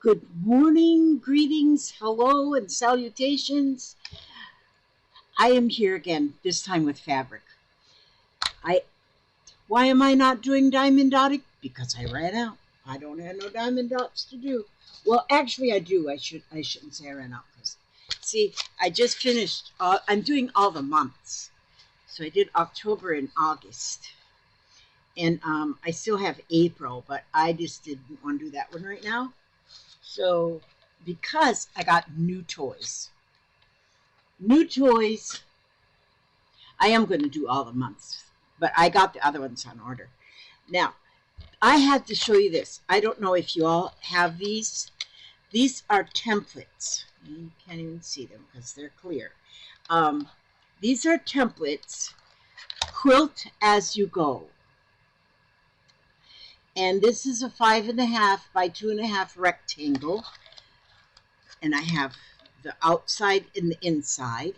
Good morning, greetings, hello, and salutations. I am here again, this time with fabric. Why am I not doing diamond dotting? Because I ran out. I don't have no diamond dots to do. Well, actually, I do. I shouldn't say I ran out because, see, I just finished. I'm doing all the months, so I did October and August, and I still have April, but I just didn't want to do that one right now. So, because I got new toys. I am going to do all the months, but I got the other ones on order. Now, I had to show you this. I don't know if you all have these. These are templates. You can't even see them because they're clear. These are templates, quilt as you go. And this is a 5.5 by 2.5 rectangle. And I have the outside and the inside.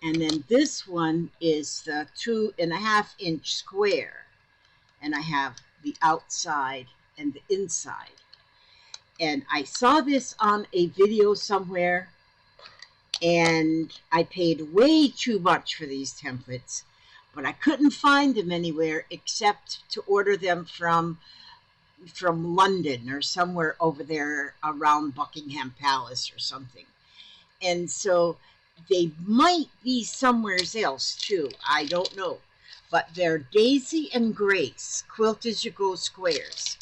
And then this one is the 2.5-inch square. And I have the outside and the inside. And I saw this on a video somewhere, and I paid way too much for these templates, but I couldn't find them anywhere except to order them from London or somewhere over there around Buckingham Palace or something. And so they might be somewhere else too. I don't know. But they're Daisy and Grace, Quilt as You Go squares.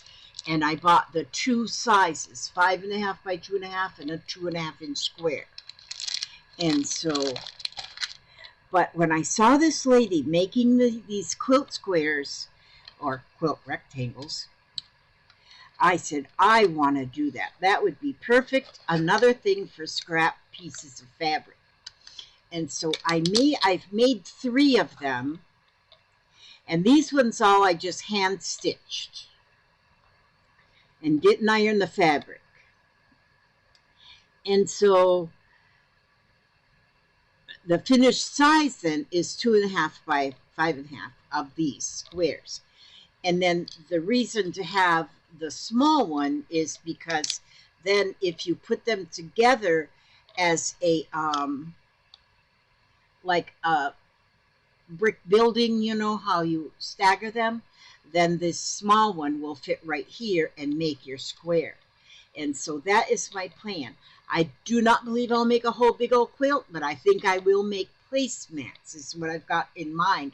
And I bought the two sizes, 5.5 by 2.5 and a 2.5-inch square. And so, but when I saw this lady making these quilt squares or quilt rectangles, I said, I want to do that. That would be perfect. Another thing for scrap pieces of fabric. And so I've made 3 of them. And these ones all I just hand stitched and didn't iron the fabric. And so the finished size then is 2.5 by 5.5 of these squares. And then the reason to have the small one is because then if you put them together as a like a brick building, you know how you stagger them, then this small one will fit right here and make your square. And so that is my plan. I do not believe I'll make a whole big old quilt, but I think I will make placemats is what I've got in mind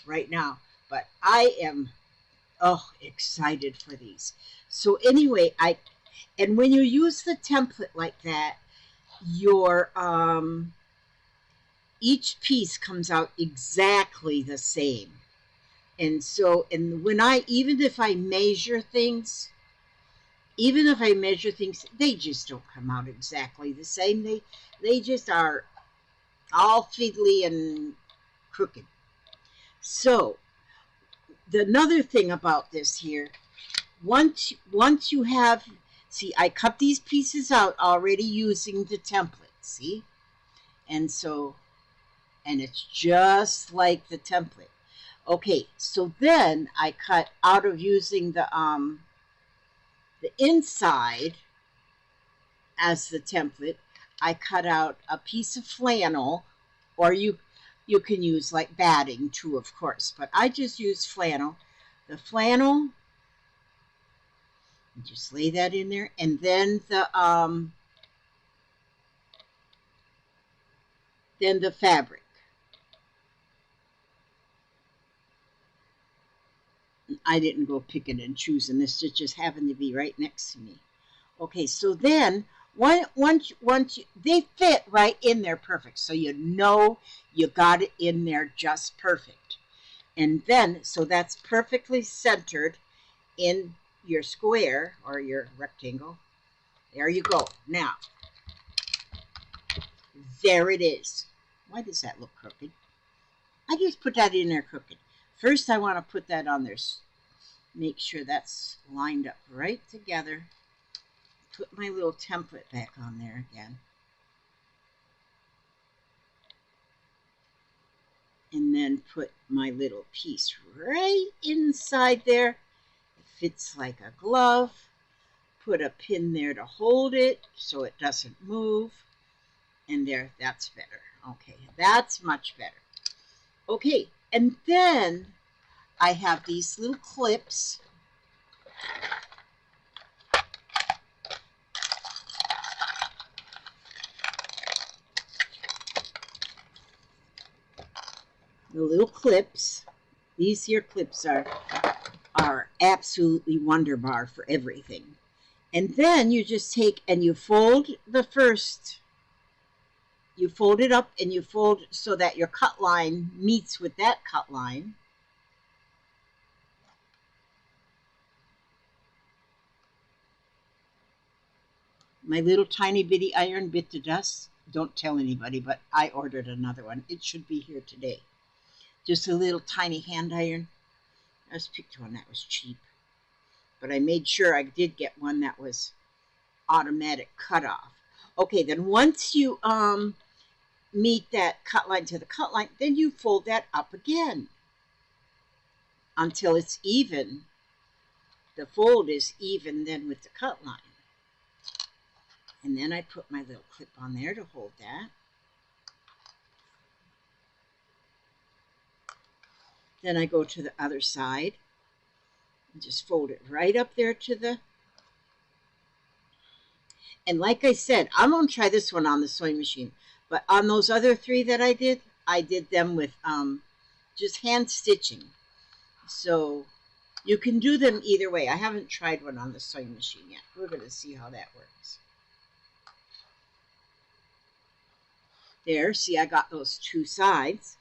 right now. But I am excited for these. So anyway, and when you use the template like that, your each piece comes out exactly the same. And so, and when even if I measure things, they just don't come out exactly the same. They just are all fiddly and crooked. So, another thing about this here, once you have, see, I cut these pieces out already using the template, see? And so, and it's just like the template. Okay, so then I cut out of using the inside as the template. I cut out a piece of flannel, or you can use like batting too, of course, but I just use flannel. The flannel, just lay that in there, and then the fabric. I didn't go picking and choosing this. It just happened to be right next to me. Okay, so then once they fit right in there perfect, so you know you got it in there just perfect. And then, so that's perfectly centered in your square or your rectangle. There you go. Now, there it is. Why does that look crooked? I just put that in there crooked. First, I want to put that on there. Make sure that's lined up right together. Put my little template back on there again. And then put my little piece right inside there. It fits like a glove. put a pin there to hold it so it doesn't move. And there, that's better. Okay, that's much better. Okay, and then I have these little clips. The little clips. These here clips are absolutely wonderbar for everything. And then you just take and you fold the first. You fold it up and you fold so that your cut line meets with that cut line. My little tiny bitty iron bit to dust. Don't tell anybody, but I ordered another one. It should be here today. Just a little tiny hand iron. I just picked one that was cheap. But I made sure I did get one that was automatic cutoff. Okay, then once you meet that cut line to the cut line, then you fold that up again until it's even. The fold is even then with the cut line. And then I put my little clip on there to hold that. Then I go to the other side and just fold it right up there to the. And like I said, I'm going to try this one on the sewing machine. But on those other three that I did them with just hand stitching. So you can do them either way. I haven't tried one on the sewing machine yet. We're going to see how that works. There, see, I got those two sides.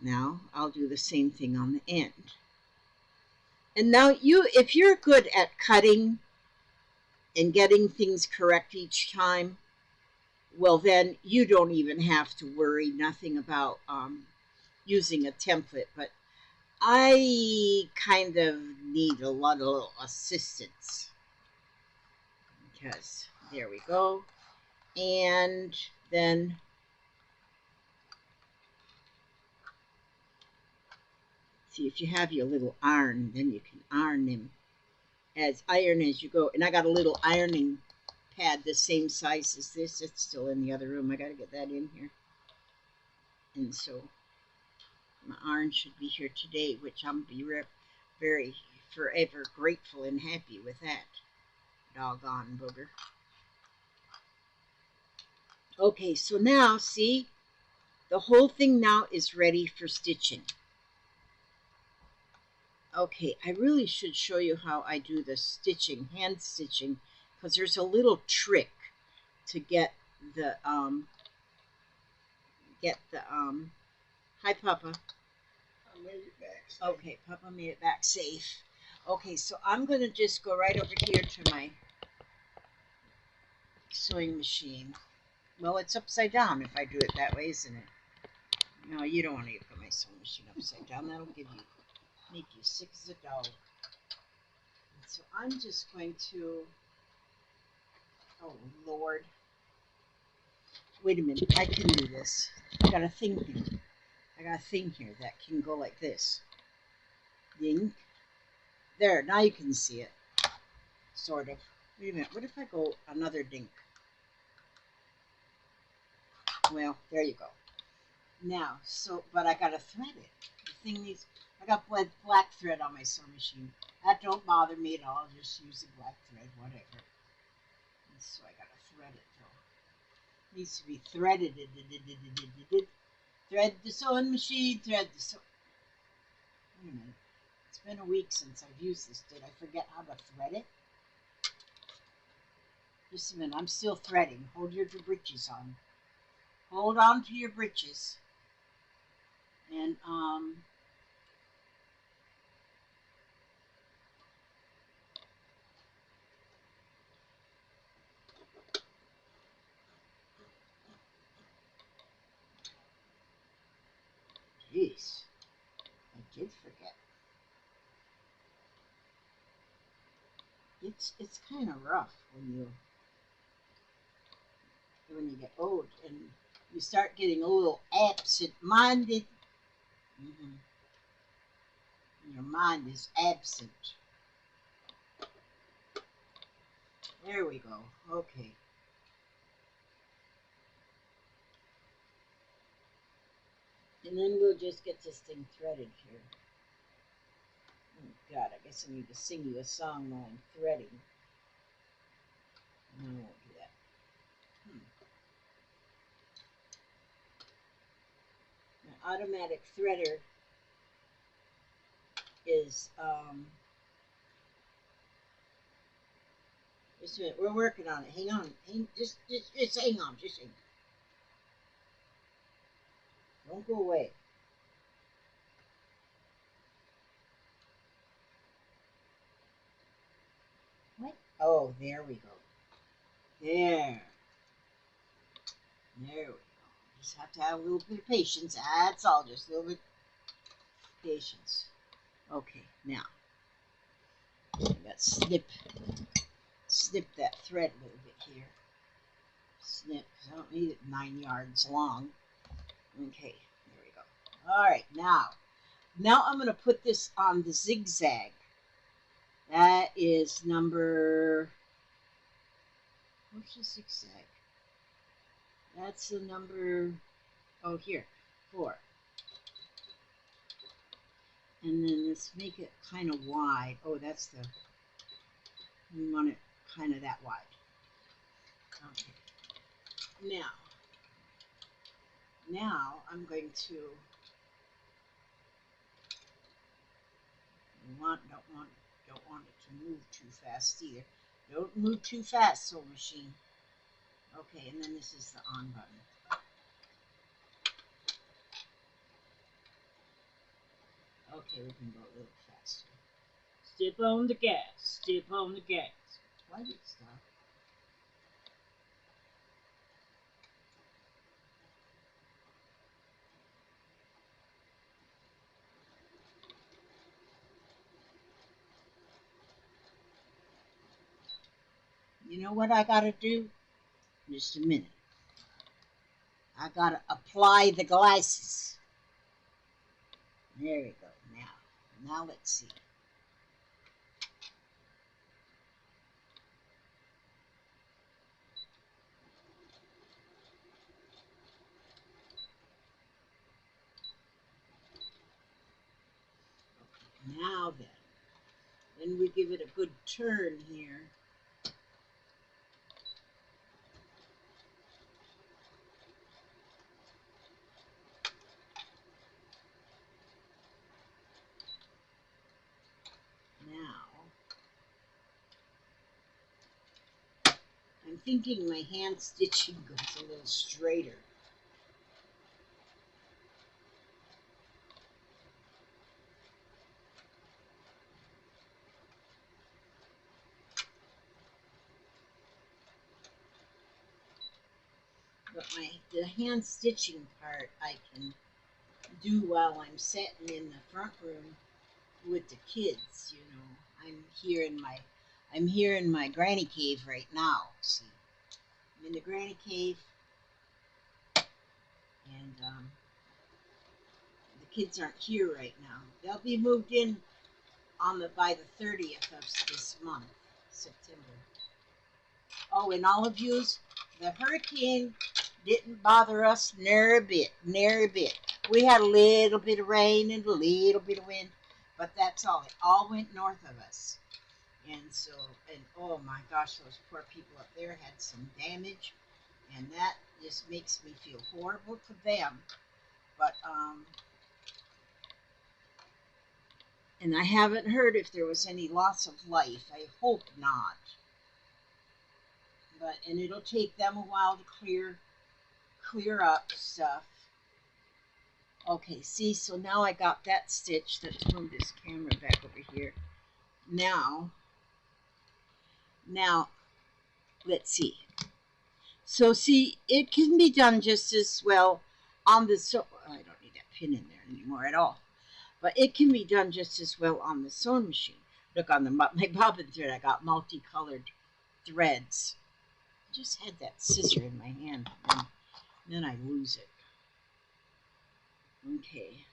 Now I'll do the same thing on the end. And now if you're good at cutting and getting things correct each time, well, then you don't even have to worry nothing about using a template. But I kind of need a little assistance. Because there we go. And then see, if you have your little iron, then you can iron them as you go. And I got a little ironing pad the same size as this. It's still in the other room. I got to get that in here. And so my iron should be here today, which I'm be very forever grateful and happy with that. Doggone booger. Okay, so now see, the whole thing now is ready for stitching. Okay, I really should show you how I do the stitching, hand stitching, because there's a little trick to get the hi Papa. I made it back safe. Okay, Papa made it back safe. Okay, so I'm gonna just go right over here to my sewing machine. Well, it's upside down if I do it that way, isn't it? No, you don't want to put my sewing machine upside down. That'll make you sick as a dog. And so I'm just going to, oh Lord. Wait a minute, I can do this. I got a thing here. I got a thing here that can go like this. Ding. There, now you can see it. Sort of. Wait a minute, what if I go another dink? Well, there you go. Now, so, but I gotta thread it. The thing needs, I got black thread on my sewing machine. That don't bother me at all. I'll just use the black thread, whatever. And so I gotta thread it though. It needs to be threaded. Thread the sewing machine, thread the sewing. Wait a minute. It's been a week since I've used this. Did I forget how to thread it? Just a minute, I'm still threading. Hold your britches on. Hold on to your britches. And jeez, I did forget. It's kind of rough when you get old and you start getting a little absent-minded. Your mind is absent. There we go. Okay. And then we'll just get this thing threaded here. Oh God, I guess I need to sing you a song while I'm threading. No, I won't do that. My automatic threader is just a minute, we're working on it. Hang on. Just hang on. Just hang on. Don't go away. What? Oh, there we go. There. There we go. Just have to have a little bit of patience. That's all. Just a little bit of patience. Okay, now I got snip that thread a little bit here. Snip, because I don't need it 9 yards long. Okay, there we go. All right, now I'm going to put this on the zigzag. That is number, where's the zigzag? That's the number, oh here, 4. And then let's make it kind of wide. Oh, that's the, we want it kind of that wide. Okay. Now I'm going to don't want it to move too fast either. Don't move too fast, sewing machine. Okay, and then this is the on button. Okay, we can go a little faster. Step on the gas. Step on the gas. Why did it stop? You know what I gotta do? Just a minute. I gotta apply the glasses. There we go. Now let's see. Okay, now then we give it a good turn here. Now, I'm thinking my hand stitching goes a little straighter. But the hand stitching part I can do while I'm sitting in the front room with the kids. You know, I'm here in my granny cave right now. See, I'm in the granny cave, and the kids aren't here right now. They'll be moved in by the 30th of this month, September. Oh, and all of yous, the hurricane didn't bother us near a bit, near a bit. We had a little bit of rain and a little bit of wind, but that's all. It all went north of us. And so, and oh my gosh, those poor people up there had some damage, and that just makes me feel horrible for them. But, and I haven't heard if there was any loss of life. I hope not. But, and it'll take them a while to clear up stuff. Okay, see, so now I got that stitch. Let's move this camera back over here. Now, let's see. So see, it can be done just as well on the I don't need that pin in there anymore at all. But it can be done just as well on the sewing machine. Look, on my bobbin thread, I got multicolored threads. I just had that scissor in my hand, and then I lose it. Okay.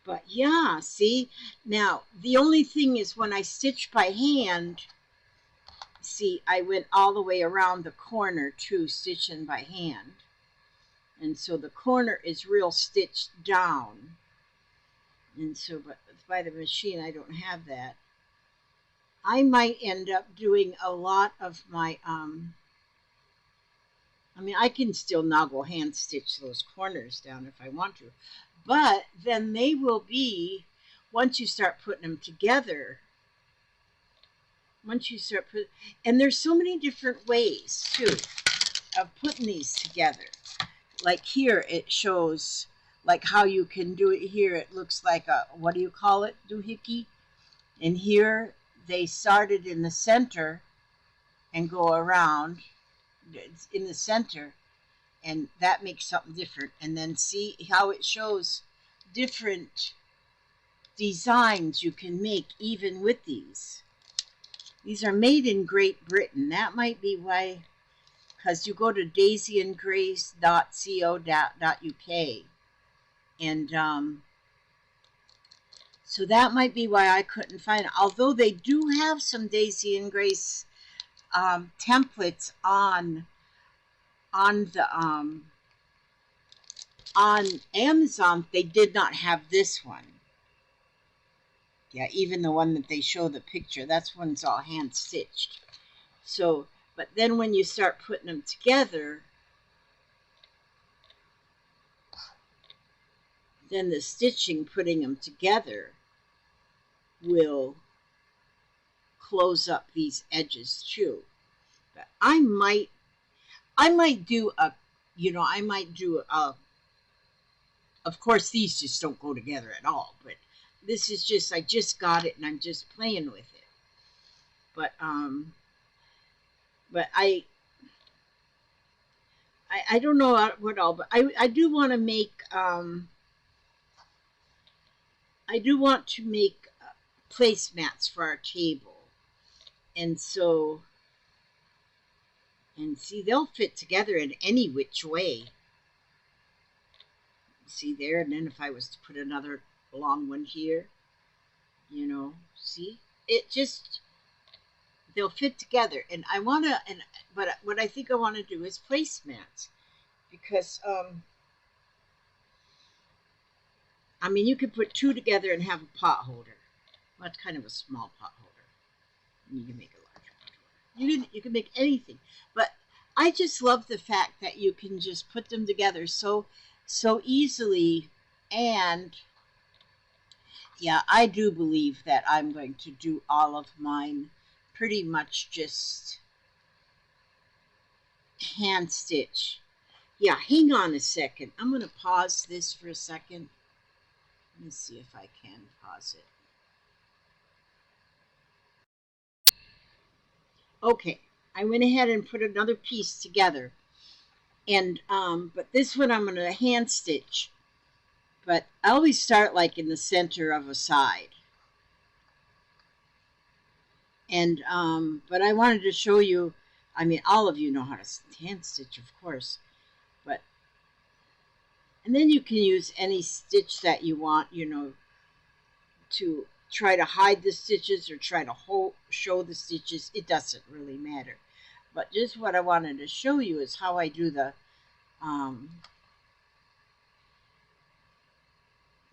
But yeah, see, now the only thing is when I stitch by hand, see, I went all the way around the corner too, stitching by hand. And so the corner is real stitched down. And so, but by the machine, I don't have that. I might end up doing a lot of my, I mean, I can still now go hand stitch those corners down if I want to. But then they will be, once you start putting them together, and there's so many different ways too of putting these together. Like here, it shows like how you can do it here. It looks like a, what do you call it, doohickey? And here they started in the center and go around in the center, and that makes something different. And then see how it shows different designs you can make even with these. These are made in Great Britain. That might be why, because you go to daisyandgrace.co.uk, and so that might be why I couldn't find it. Although they do have some Daisy and Grace templates on the on Amazon, they did not have this one. Yeah, even the one that they show the picture, that's one's all hand stitched. So, but then when you start putting them together, then the stitching, putting them together, will close up these edges too. But I might do a, you know, I might do a, of course these just don't go together at all, but this is just, I just got it and I'm just playing with it. But I don't know what all, but I do want to make I do want to make placemats for our table, and so, and see, they'll fit together in any which way. See there, and then if I was to put another long one here, you know, see, it just, they'll fit together. And I want to, and but what I think I want to do is placemats, because I mean, you could put two together and have a pot holder. Well, that's kind of a small pot holder. You can make a larger pot holder. You can make anything, but I just love the fact that you can just put them together so easily. And yeah, I do believe that I'm going to do all of mine pretty much just hand stitch. Yeah, hang on a second. I'm going to pause this for a second. Let me see if I can pause it. Okay, I went ahead and put another piece together. And but this one I'm going to hand stitch. But I always start like in the center of a side. And but I wanted to show you, I mean, all of you know how to hand stitch, of course. But, and then you can use any stitch that you want, you know, to try to hide the stitches or try to show the stitches. It doesn't really matter. But just what I wanted to show you is how I do the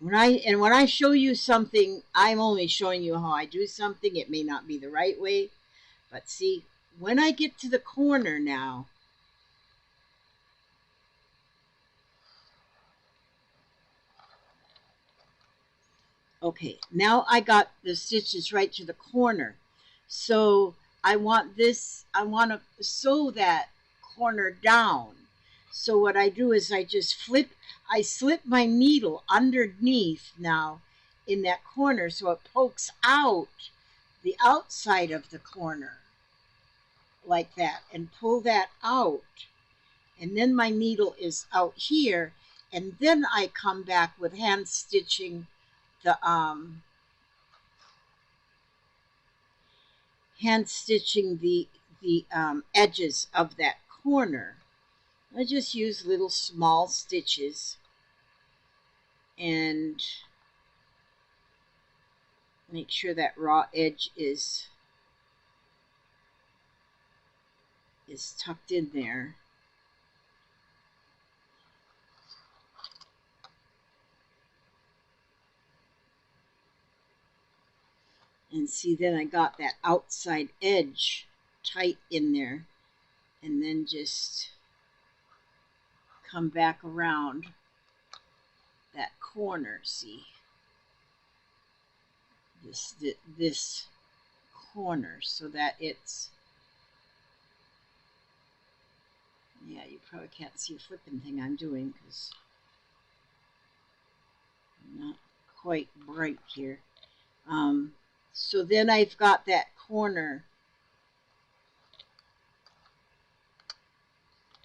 when I show you something, I'm only showing you how I do something. It may not be the right way, but see, when I get to the corner now, okay, now I got the stitches right to the corner. So I want this, I want to sew that corner down. So what I do is I just I slip my needle underneath now in that corner so it pokes out the outside of the corner like that, and pull that out. And then my needle is out here, and then I come back with hand stitching the edges of that corner. I just use little small stitches and make sure that raw edge is is tucked in there. And see, then I got that outside edge tight in there, and then just come back around that corner. See this corner, so that it's, yeah, you probably can't see a flipping thing I'm doing because I'm not quite bright here. So then I've got that corner.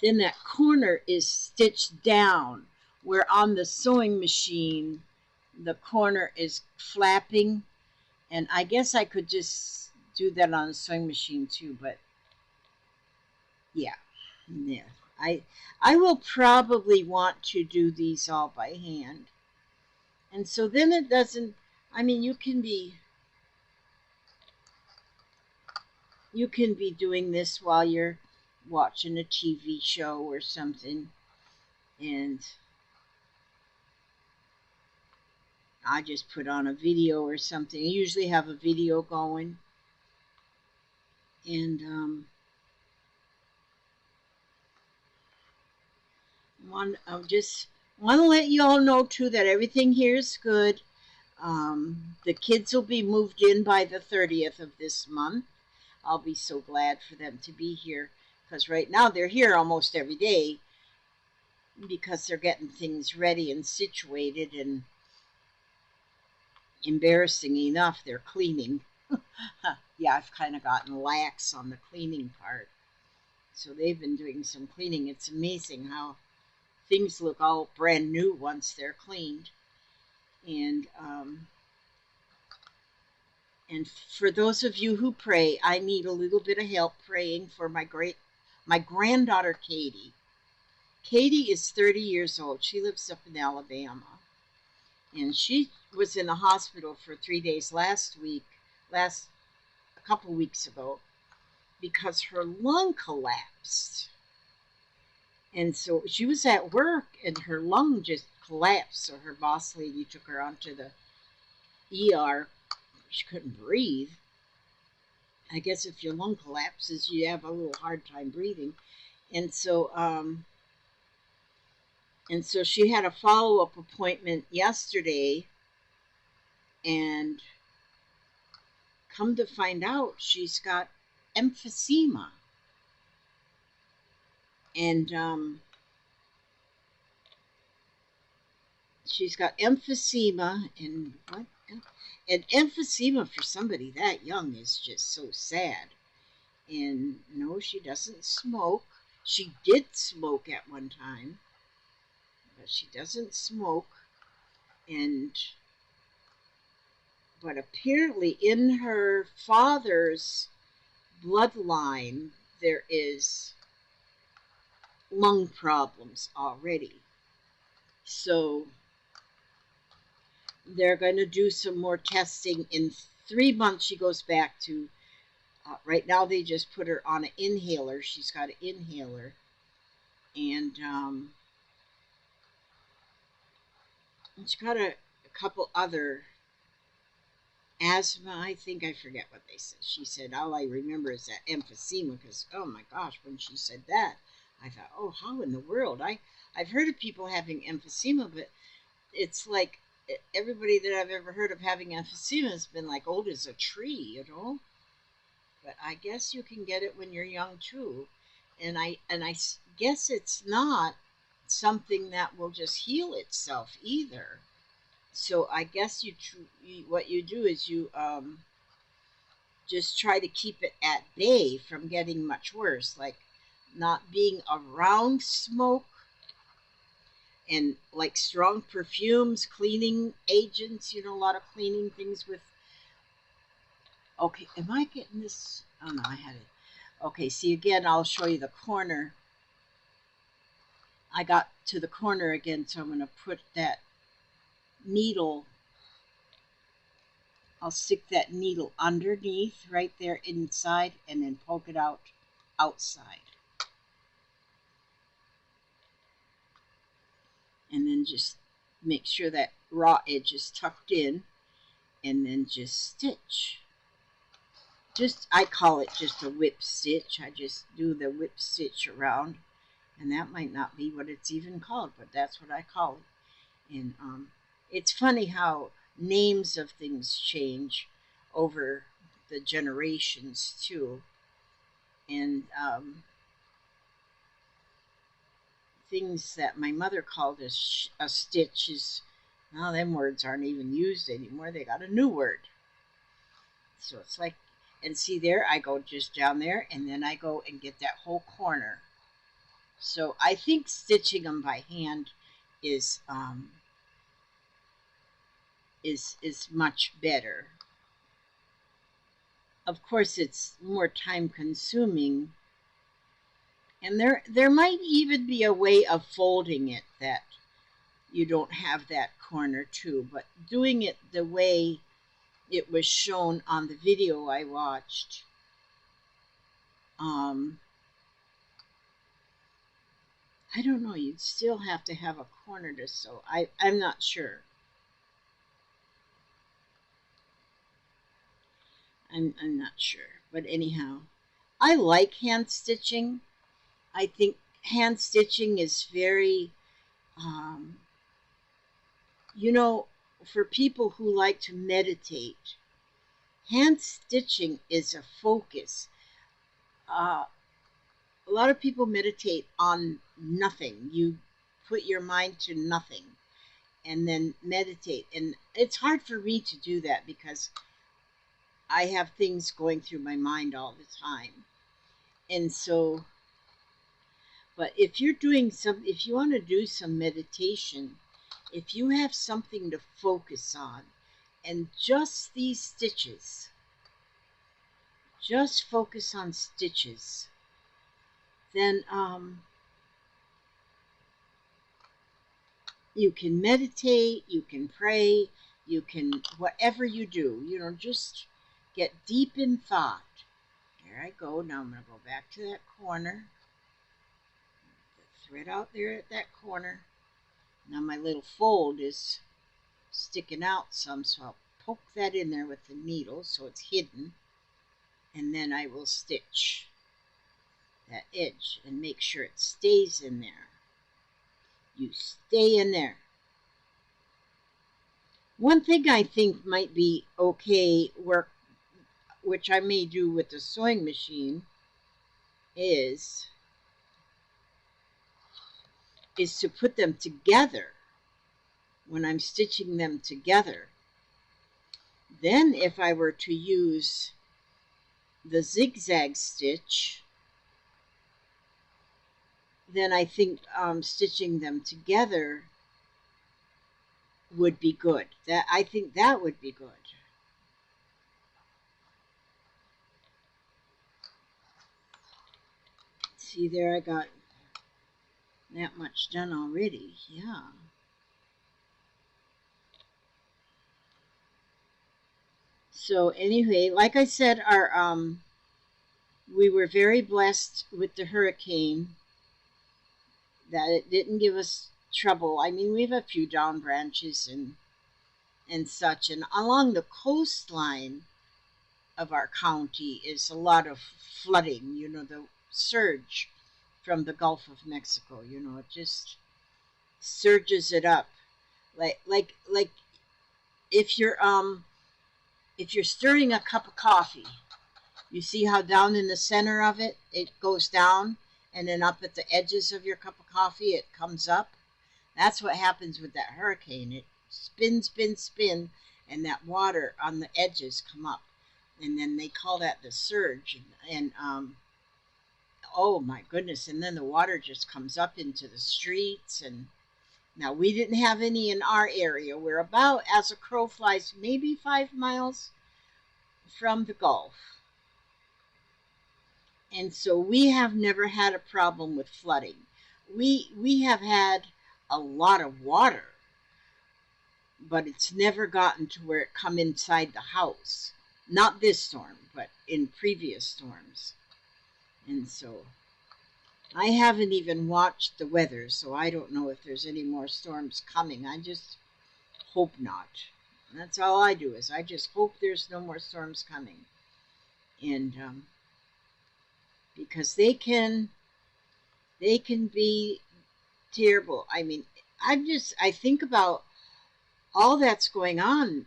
Then that corner is stitched down, where on the sewing machine the corner is flapping, and I guess I could just do that on a sewing machine too, but yeah. I will probably want to do these all by hand. And so then it doesn't, I mean, you can be doing this while you're watching a TV show or something, and I just put on a video or something. I usually have a video going, and I just want to let you all know too that everything here is good. The kids will be moved in by the 30th of this month. I'll be so glad for them to be here, because right now they're here almost every day because they're getting things ready and situated, and embarrassing enough, they're cleaning. Yeah, I've kind of gotten lax on the cleaning part. So they've been doing some cleaning. It's amazing how things look all brand new once they're cleaned. And for those of you who pray, I need a little bit of help praying for my granddaughter Katie. Katie is 30 years old. She lives up in Alabama, and she was in the hospital for 3 days a couple weeks ago, because her lung collapsed. And so she was at work and her lung just collapsed. So her boss lady took her onto the ER. She couldn't breathe. I guess if your lung collapses, you have a little hard time breathing. And so she had a follow-up appointment yesterday, and come to find out, she's got emphysema. And she's got emphysema, and what? And emphysema for somebody that young is just so sad. And no, she doesn't smoke. She did smoke at one time, but she doesn't smoke. But apparently in her father's bloodline there is lung problems already. So they're going to do some more testing. In 3 months she goes back to, right now they just put her on an inhaler. She's got an inhaler. And she's got a couple other asthma, I think. I forget what they said. She said, all I remember is that emphysema, because, oh my gosh, when she said that, I thought, oh, how in the world? I've heard of people having emphysema, but it's like everybody that I've ever heard of having emphysema has been like old as a tree, you know? But I guess you can get it when you're young too. And I guess it's not something that will just heal itself either. So I guess what you do is you just try to keep it at bay from getting much worse, like not being around smoke, and like strong perfumes, cleaning agents, a lot of cleaning things with. Okay, am I getting this? Oh no, I had it. Okay, see, again, I'll show you the corner. I got to the corner again, so I'm going to put that needle. I'll stick that needle underneath right there inside, and then poke it out outside. and then just make sure that raw edge is tucked in, and then just stitch. I call it just a whip stitch. I just do the whip stitch around, and that might not be what it's even called, but that's what I call it. And it's funny how names of things change over the generations too. And things that my mother called a stitch is, well, them words aren't even used anymore. They got a new word. So it's like, and see there, I go just down there, and then I go and get that whole corner. So I think stitching them by hand is much better. Of course, it's more time consuming, and there might even be a way of folding it that you don't have that corner too. But doing it the way it was shown on the video I watched, I don't know. You'd still have to have a corner to sew. I'm not sure. I'm not sure. But anyhow, I like hand stitching. I think hand stitching is very, um, you know, for people who like to meditate, hand stitching is a focus. A lot of people meditate on nothing. You put your mind to nothing and then meditate. And it's hard for me to do that because I have things going through my mind all the time. And so, but if you're doing if you want to do some meditation, if you have something to focus on and just these stitches, just focus on stitches, then you can meditate, you can pray, you can, whatever you do, just get deep in thought. There I go. Now I'm going to go back to that corner. The thread out there at that corner. Now my little fold is sticking out some, so I'll poke that in there with the needle so it's hidden. And then I will stitch that edge and make sure it stays in there. You stay in there. One thing I think might be okay, which I may do with the sewing machine, is to put them together when I'm stitching them together. Then if I were to use the zigzag stitch, then I think stitching them together would be good. I think that would be good. See there, I got that much done already. Yeah. So anyway, like I said, we were very blessed with the hurricane, that it didn't give us trouble. I mean, we have a few down branches and such, and along the coastline of our county is a lot of flooding. The surge from the Gulf of Mexico. It just surges it up, like if you're stirring a cup of coffee. You see how down in the center of it, it goes down, and then up at the edges of your cup of coffee, it comes up. That's what happens with that hurricane. It spin, spin, spin, and that water on the edges come up. And then they call that the surge. And oh my goodness, and then the water just comes up into the streets. And now we didn't have any in our area. We're about, as a crow flies, maybe 5 miles from the Gulf. And so we have never had a problem with flooding. We have had a lot of water, but it's never gotten to where it come inside the house. Not this storm, but in previous storms. And so, I haven't even watched the weather, so I don't know if there's any more storms coming. I just hope not. That's all I do is I just hope there's no more storms coming, and because they can be terrible. I mean, I think about all that's going on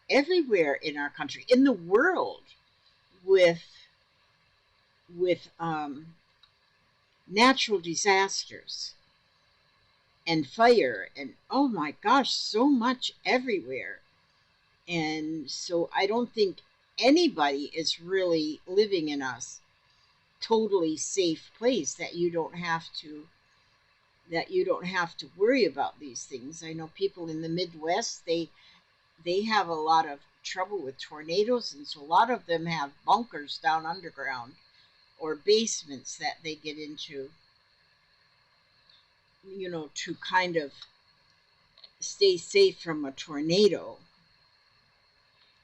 everywhere in our country, in the world, with natural disasters and fire, and oh my gosh, so much everywhere. And so I don't think anybody is really living in a totally safe place that you don't have to worry about these things. I know people in the Midwest, they have a lot of trouble with tornadoes, and so a lot of them have bunkers down underground or basements that they get into, to kind of stay safe from a tornado.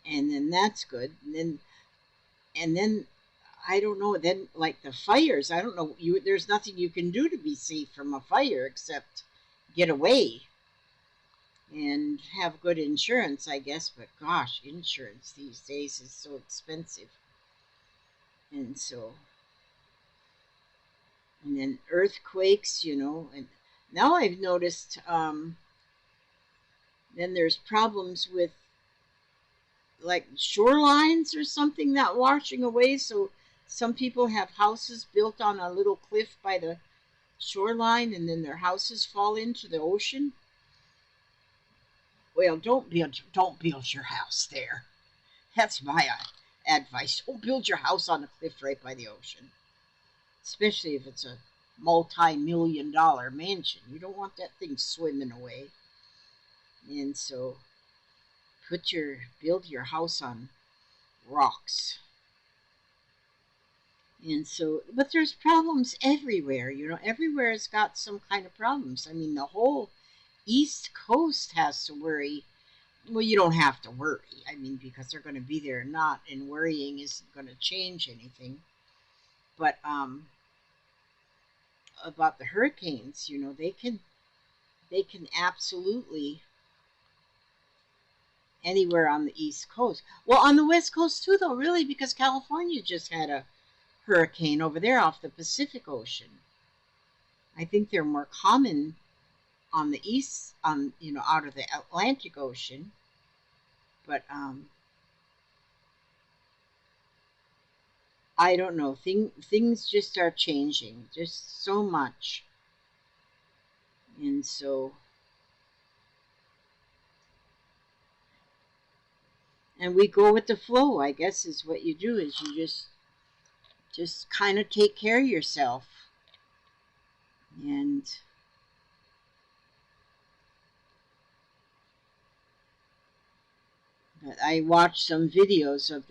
And then that's good. And then I don't know. Then like the fires, I don't know. There's nothing you can do to be safe from a fire except get away and have good insurance, I guess. But gosh, insurance these days is so expensive. And so, and then earthquakes, and now I've noticed. Then there's problems with like shorelines or something that washing away. So some people have houses built on a little cliff by the shoreline, and then their houses fall into the ocean. Well, don't build your house there. That's my advice. Don't build your house on a cliff right by the ocean, especially if it's a multi-million-dollar mansion. You don't want that thing swimming away. And so build your house on rocks. And so, but there's problems everywhere. Everywhere has got some kind of problems. I mean, the whole East Coast has to worry. Well, you don't have to worry. I mean, because they're going to be there or not, and worrying isn't going to change anything. But about the hurricanes, they can absolutely anywhere on the East Coast. Well, on the West Coast too, though, really, because California just had a hurricane over there off the Pacific Ocean. I think they're more common on the east, out of the Atlantic Ocean. But I don't know. Things just are changing, just so much, and so and we go with the flow. I guess is what you do is you just kind of take care of yourself, and but I watched some videos of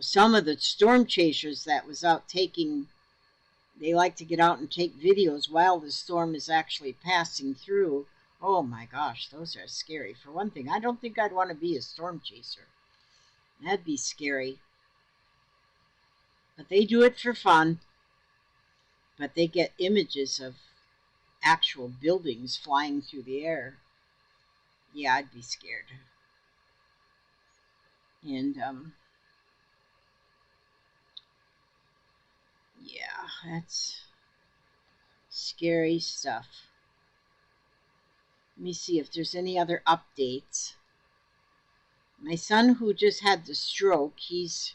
some of the storm chasers that was out taking. They like to get out and take videos while the storm is actually passing through. Oh my gosh, those are scary. For one thing, I don't think I'd want to be a storm chaser. That'd be scary. But they do it for fun. But they get images of actual buildings flying through the air. Yeah, I'd be scared. And yeah, that's scary stuff. Let me see if there's any other updates. My son, who just had the stroke, he's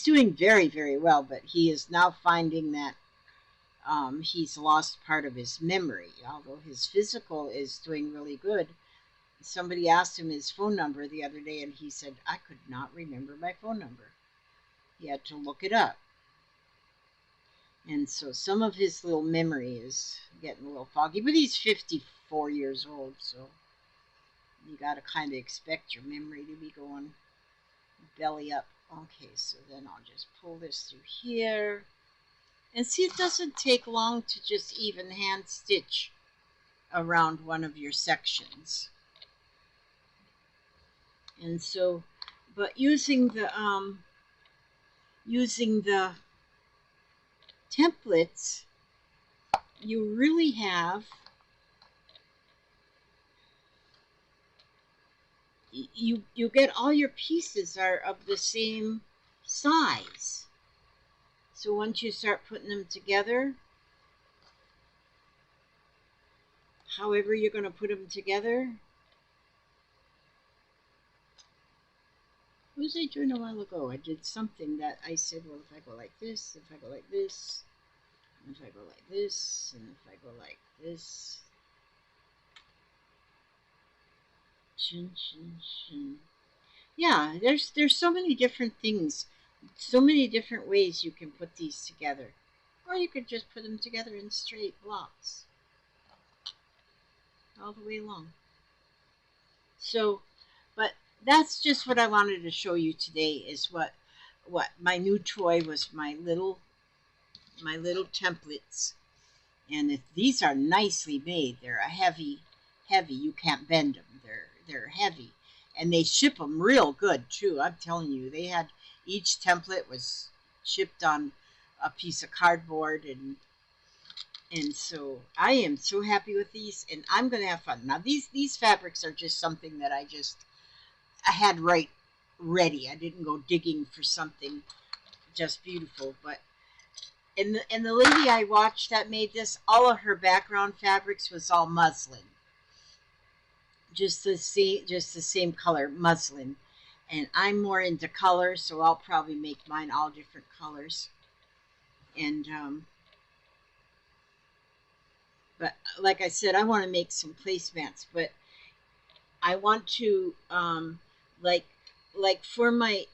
doing very, very well, but he is now finding that he's lost part of his memory, although his physical is doing really good. Somebody asked him his phone number the other day, and he said, I could not remember my phone number. He had to look it up. And so some of his little memory is getting a little foggy, but he's 54 years old, so you got to kind of expect your memory to be going belly up. Okay, so then I'll just pull this through here. And see, it doesn't take long to just even hand stitch around one of your sections. And so, but using the templates, you really have, you get all your pieces are of the same size. So once you start putting them together, however you're going to put them together. What was I doing a while ago? I did something that I said, well, if I go like this, if I go like this, and if I go like this, and if I go like this, shin, shin, shin. Yeah, there's so many different things, so many different ways you can put these together. Or you could just put them together in straight blocks all the way along. So, but that's just what I wanted to show you today is what my new toy was, my little templates. And if these are nicely made, they're a heavy, you can't bend them. They're heavy. And they ship them real good too. I'm telling you, they had each template was shipped on a piece of cardboard, and so I am so happy with these, and I'm going to have fun. Now these fabrics are just something that I had right ready. I didn't go digging for something just beautiful, but and the lady I watched that made this, all of her background fabrics was all muslin, just the same color muslin. And I'm more into color, so I'll probably make mine all different colors. And but like I said, I want to make some placemats, but I want to like for my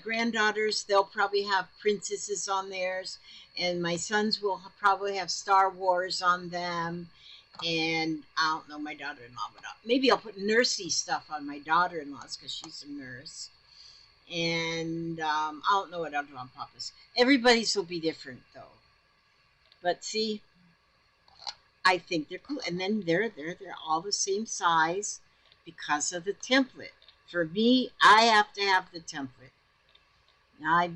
granddaughters, they'll probably have princesses on theirs, and my sons will probably have Star Wars on them. And I don't know my daughter-in-law, but maybe I'll put nursey stuff on my daughter-in-law's because she's a nurse. And I don't know what I'll do on Papa's. Everybody's will be different though. But see, I think they're cool, and then they're all the same size because of the template. For me, I have to have the template. I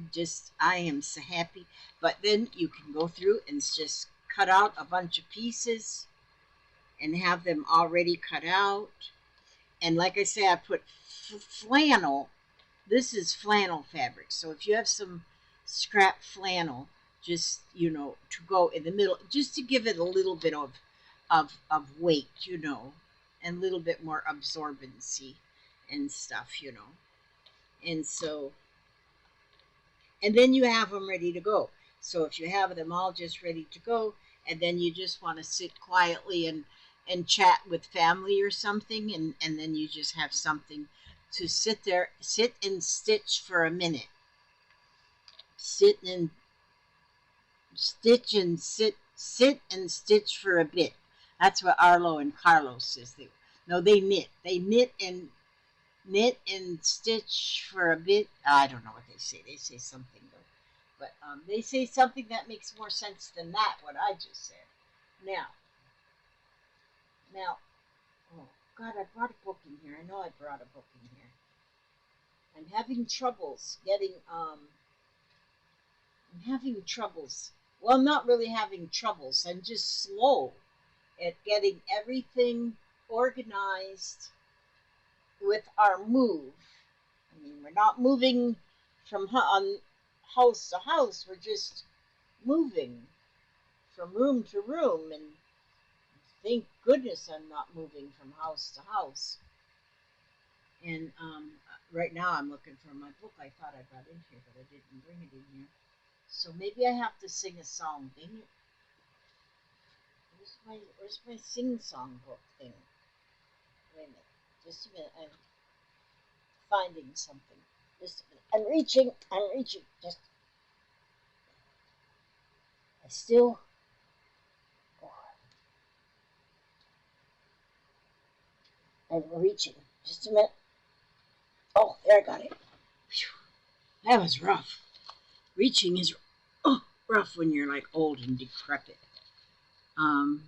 am so happy. But then you can go through and just cut out a bunch of pieces and have them already cut out. And like I say, I put flannel. This is flannel fabric. So if you have some scrap flannel, just to go in the middle, just to give it a little bit of weight, and a little bit more absorbency and stuff. And so, and then you have them ready to go. So if you have them all just ready to go, and then you just want to sit quietly and chat with family or something, and then you just have something to sit and stitch for a minute. Sit and stitch and sit and stitch for a bit. That's what Arlo and Carlos says. They knit. They knit and stitch for a bit. I don't know what they say. They say something though, but they say something that makes more sense than that what I just said. Now, oh God, I brought a book in here. I know I brought a book in here. I'm having troubles getting. I'm having troubles. Well, I'm not really having troubles. I'm just slow at getting everything organized with our move. I mean, we're not moving from house to house. We're just moving from room to room, and thank goodness I'm not moving from house to house. And right now I'm looking for my book I thought I brought in here, but I didn't bring it in here. So maybe I have to sing a song. Dang it. Where's my sing song book thing? Wait a minute. Just a minute. I'm finding something. Just a minute. I'm reaching. Just I still oh, I'm reaching. Just a minute. Oh, there I got it. Whew. That was rough. Reaching is rough when you're like old and decrepit. Um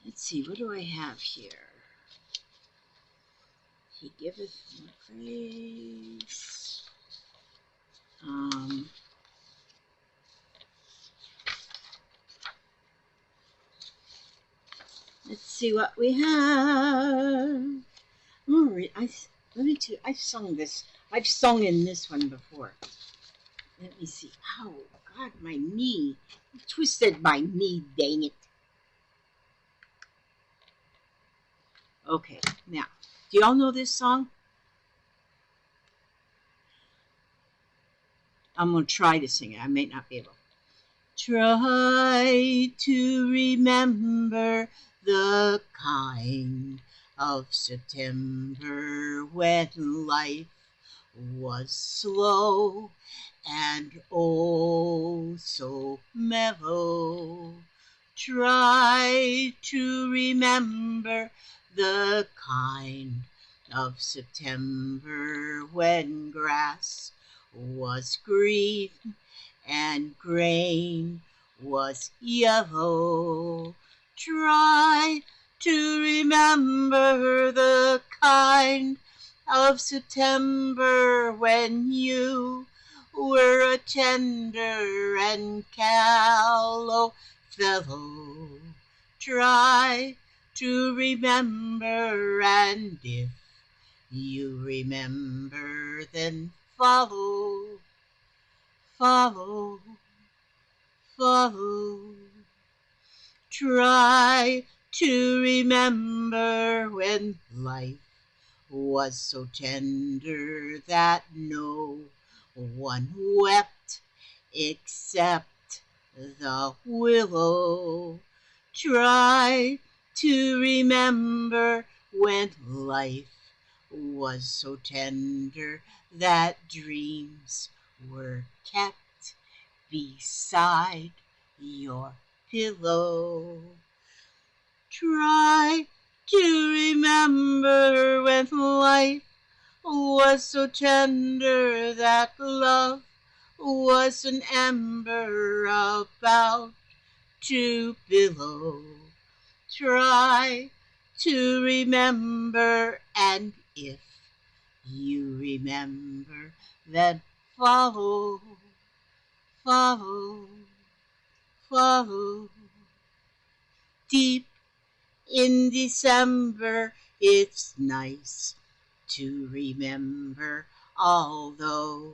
let's see, what do I have here? He giveth me grace. see what we have. Let me too. I've sung this. I've sung in this one before. Let me see. Oh God, my knee. I twisted my knee. Dang it. Okay, now, do y'all know this song? I'm gonna try to sing it. I may not be able. Try to remember the kind of September when life was slow and oh so mellow. Try to remember the kind of September when grass was green and grain was yellow. Try to remember the kind of September when you were a tender and callow fellow. Try to remember, and if you remember, then follow, follow, follow. Try to remember when life was so tender that no one wept except the willow. Try to remember when life was so tender that dreams were kept beside your pillow. Try to remember when life was so tender that love was an ember about to billow. Try to remember, and if you remember, then follow, follow, follow. Deep in December, it's nice to remember, although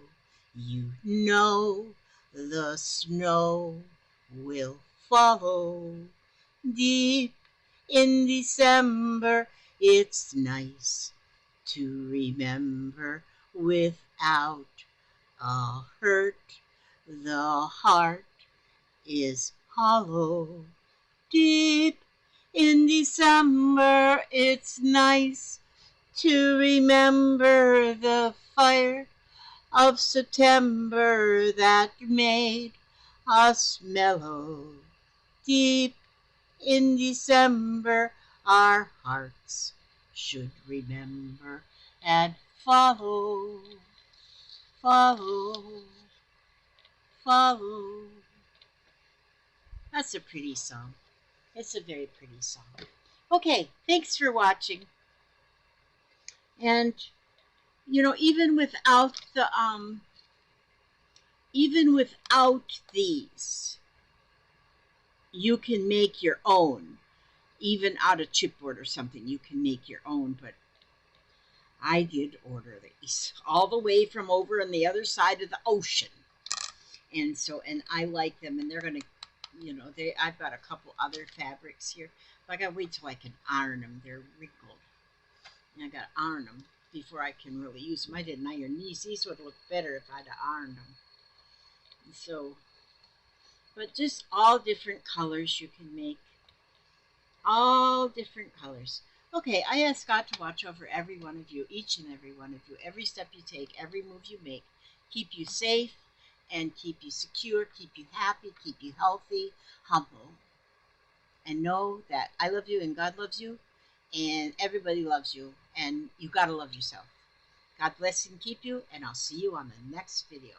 you know the snow will follow. Deep in December, it's nice to remember without a hurt. The heart is hollow. Deep in December, it's nice to remember the fire of September that made us mellow. Deep in December, our hearts should remember and follow, follow, follow. That's a pretty song. It's a very pretty song. Okay, thanks for watching. And you know, even without these, you can make your own. Even out of chipboard or something, you can make your own. But I did order these all the way from over on the other side of the ocean, and I like them, and they're gonna, you know, I've got a couple other fabrics here, but I gotta wait till I can iron them. They're wrinkled, and I gotta iron them before I can really use them. I didn't iron these. These would look better if I'd ironed them. So, but just all different colors you can make. All different colors. Okay, I ask God to watch over every one of you, each and every one of you, every step you take, every move you make, keep you safe and keep you secure, keep you happy, keep you healthy, humble. And know that I love you and God loves you and everybody loves you and you got to love yourself. God bless and keep you, and I'll see you on the next video.